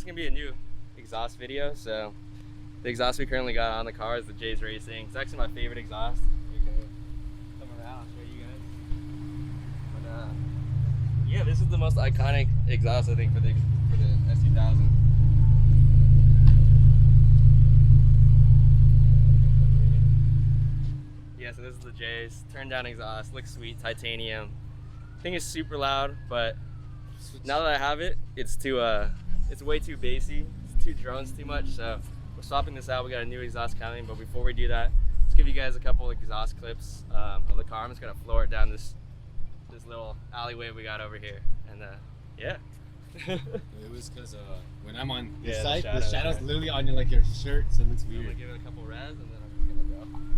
is gonna be a new exhaust video. So the exhaust we currently got on the car is the J's Racing. It's actually my favorite exhaust. We can come around, I'll show you guys. But yeah, this is the most iconic exhaust I think for the S2000. Yeah, so this is the J's. Turn down exhaust, looks sweet, titanium. Thing is super loud, but now that I have it, it's way too bassy. It's too drones too much, so we're swapping this out. We got a new exhaust coming, but before we do that, let's give you guys a couple of exhaust clips of the car. I'm just gonna floor it down this little alleyway we got over here, and yeah. It was because when I'm on Yeah, the side, the the shadow's right? literally on your shirt, so it looks I'm weird. gonna give it a couple revs, and then I'm just gonna go.